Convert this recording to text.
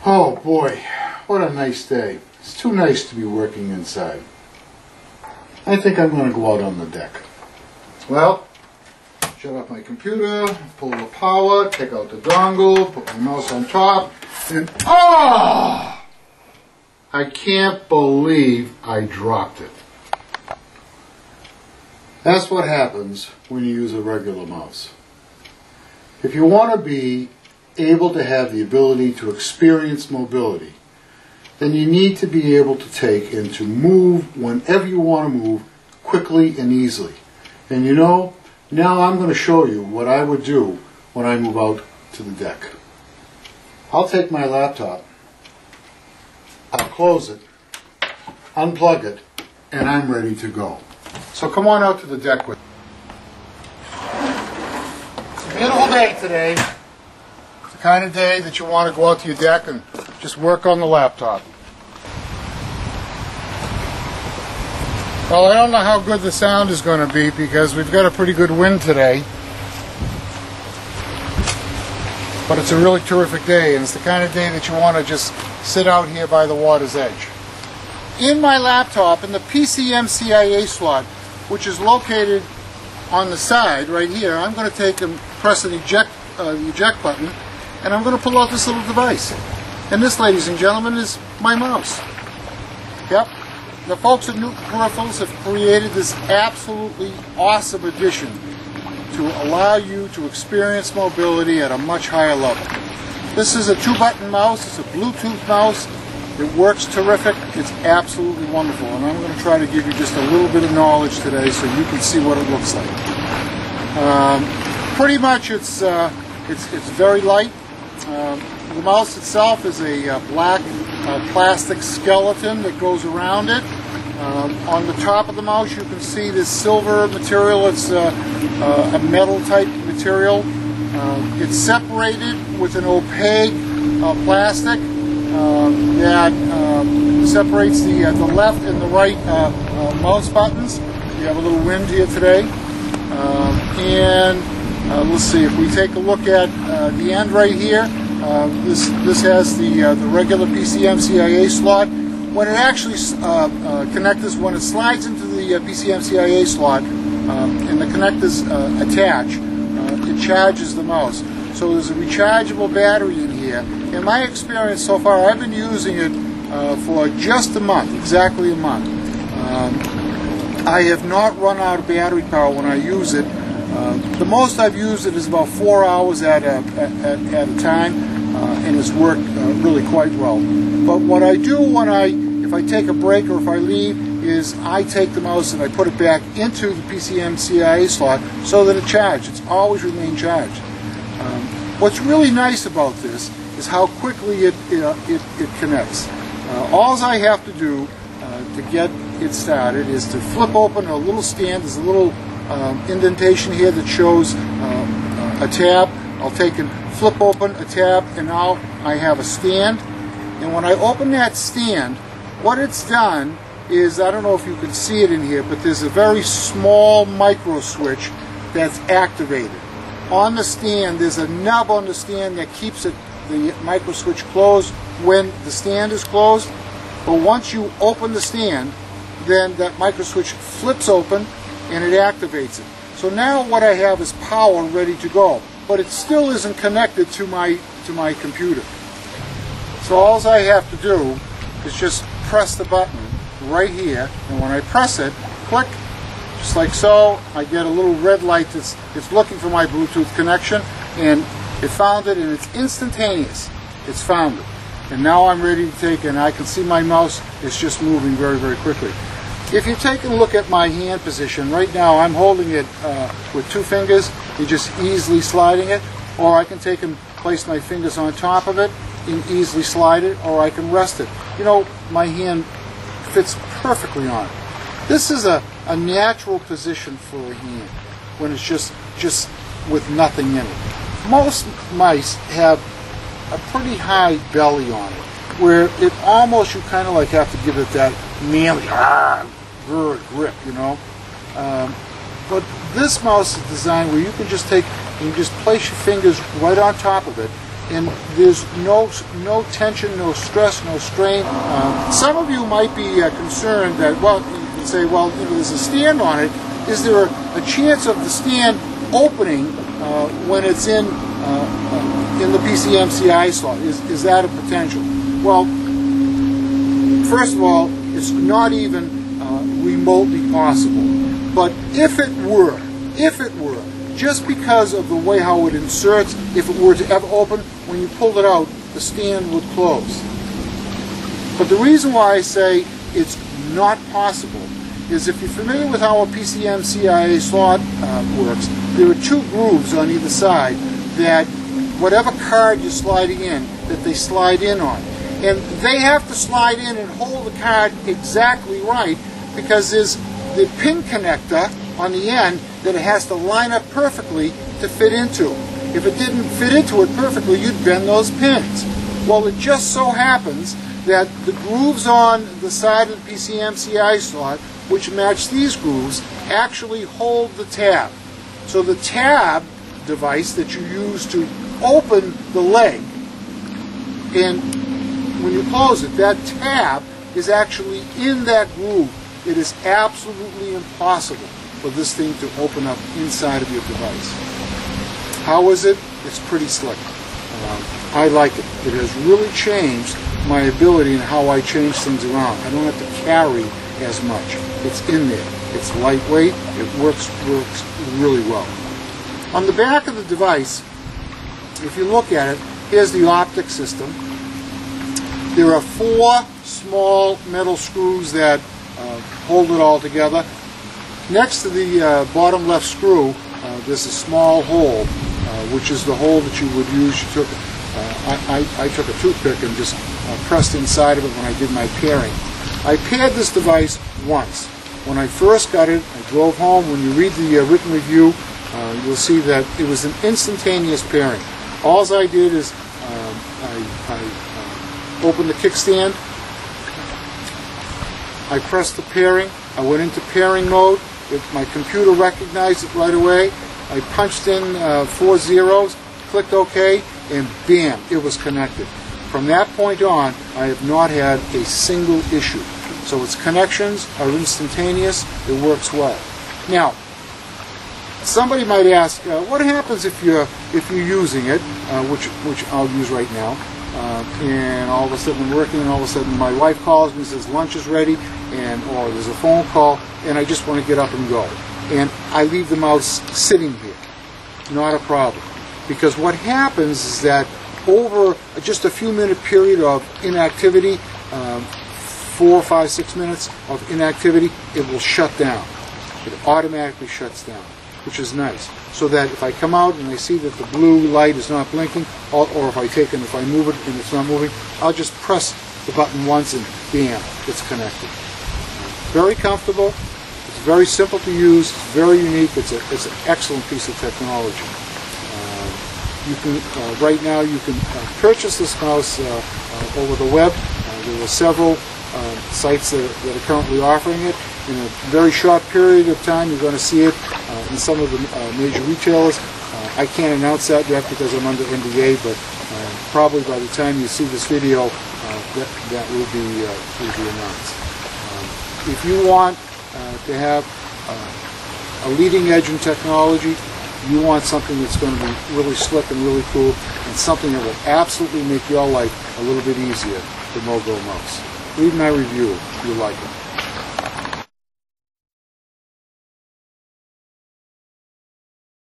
Oh boy, what a nice day. It's too nice to be working inside. I think I'm going to go out on the deck. Well, shut off my computer, pull the power, take out the dongle, put my mouse on top, and I can't believe I dropped it. That's what happens when you use a regular mouse. If you want to be able to have the ability to experience mobility, then you need to be able to take and to move whenever you want to move quickly and easily. And you know, now I'm going to show you what I would do when I move out to the deck. I'll take my laptop, I'll close it, unplug it, and I'm ready to go. So come on out to the deck with me. It's a beautiful day today. It's the kind of day that you want to go out to your deck and just work on the laptop. Well, I don't know how good the sound is going to be because we've got a pretty good wind today. But it's a really terrific day, and it's the kind of day that you want to just sit out here by the water's edge. In my laptop, in the PCMCIA slot, which is located on the side right here, I'm going to take and press the eject button, and I'm going to pull out this little device. And this, ladies and gentlemen, is my mouse. Yep. The folks at Newton Peripherals have created this absolutely awesome addition to allow you to experience mobility at a much higher level. This is a 2-button mouse. It's a Bluetooth mouse. It works terrific. It's absolutely wonderful. And I'm going to try to give you just a little bit of knowledge today so you can see what it looks like. Pretty much it's very light. The mouse itself is a black plastic skeleton that goes around it. On the top of the mouse you can see this silver material. It's a metal type material. It's separated with an opaque plastic that separates the left and the right mouse buttons. We have a little wind here today. Let's see, if we take a look at the end right here, this has the regular PCMCIA slot. When it actually when it slides into the PCMCIA slot and the connectors attach, it charges the mouse. So there's a rechargeable battery in here. In my experience so far, I've been using it for just a month, exactly a month. I have not run out of battery power when I use it. The most I've used it is about 4 hours at a time, and it's worked really quite well. But what I do if I take a break or if I leave, is I take the mouse and I put it back into the PCMCIA slot so that it charges. It's always remained charged. What's really nice about this is how quickly it connects. All I have to do to get it started is to flip open a little stand. There's a little indentation here that shows a tab. I'll take and flip open a tab, and now I have a stand. And when I open that stand, what it's done is, I don't know if you can see it in here, but there's a very small micro switch that's activated. On the stand, there's a nub on the stand that keeps the micro switch closed when the stand is closed. But once you open the stand, then that micro switch flips open and it activates it. So now what I have is power ready to go, but it still isn't connected to my computer. So all I have to do is just press the button right here, and when I press it, click, just like so, I get a little red light that's looking for my Bluetooth connection, and it found it, and it's instantaneous. It's found it. And now I'm ready to take, and I can see my mouse is just moving very, very quickly. If you take a look at my hand position, right now I'm holding it with 2 fingers. You're just easily sliding it, or I can take and place my fingers on top of it and easily slide it, or I can rest it. You know, my hand fits perfectly on it. This is a natural position for a hand when it's just with nothing in it. Most mice have a pretty high belly on it, where it almost, you kind of like have to give it that manly grip, you know. But this mouse is designed where you can just take and just place your fingers right on top of it, and there's no tension, no stress, no strain. Some of you might be concerned that, well, you can say, well, you know, there's a stand on it. Is there a chance of the stand opening when it's in the PCMCIA slot? Is that a potential? Well, first of all, it's not even remotely possible. But if it were, just because of the way how it inserts, if it were to ever open, when you pulled it out, the stand would close. But the reason why I say it's not possible is if you're familiar with how a PCMCIA slot works, there are two grooves on either side that whatever card you're sliding in, that they slide in on. And they have to slide in and hold the card exactly right because there's the pin connector on the end that it has to line up perfectly to fit into. If it didn't fit into it perfectly, you'd bend those pins. Well, it just so happens that the grooves on the side of the PCMCIA slot, which match these grooves, actually hold the tab. So the tab device that you use to open the leg, and when you close it, that tab is actually in that groove. It is absolutely impossible for this thing to open up inside of your device. How is it? It's pretty slick. I like it. It has really changed my ability in how I change things around. I don't have to carry as much. It's in there. It's lightweight. It works really well. On the back of the device, if you look at it, here's the optic system. There are 4 small metal screws that hold it all together. Next to the bottom left screw, there's a small hole, which is the hole that you would use. You took, I took a toothpick and just pressed inside of it when I did my pairing. I paired this device once. When I first got it, I drove home. When you read the written review, you'll see that it was an instantaneous pairing. All I did is I opened the kickstand, I pressed the pairing, I went into pairing mode, my computer recognized it right away, I punched in 4 zeros, clicked OK, and bam, it was connected. From that point on, I have not had a single issue. So its connections are instantaneous, it works well. Now, somebody might ask, what happens if you're using it, which I'll use right now, and all of a sudden I'm working, and all of a sudden my wife calls me and says lunch is ready, or there's a phone call, and I just want to get up and go. And I leave the mouse sitting here. Not a problem. Because what happens is that over just a few minute period of inactivity, 4, 5, 6 minutes of inactivity, it will shut down. It automatically shuts down, which is nice. So that if I come out and I see that the blue light is not blinking, or if I move it and it's not moving, I'll just press the button once and bam, it's connected. Very comfortable. It's very simple to use. It's very unique. It's an excellent piece of technology. You can right now you can purchase this mouse over the web. There are several sites that are currently offering it. In a very short period of time, you're going to see it in some of the major retailers. I can't announce that yet because I'm under NDA, but probably by the time you see this video, that will be announced. If you want to have a leading edge in technology, you want something that's going to be really slick and really cool, and something that will absolutely make your life a little bit easier, the MoGo Mouse. Read my review if you like it.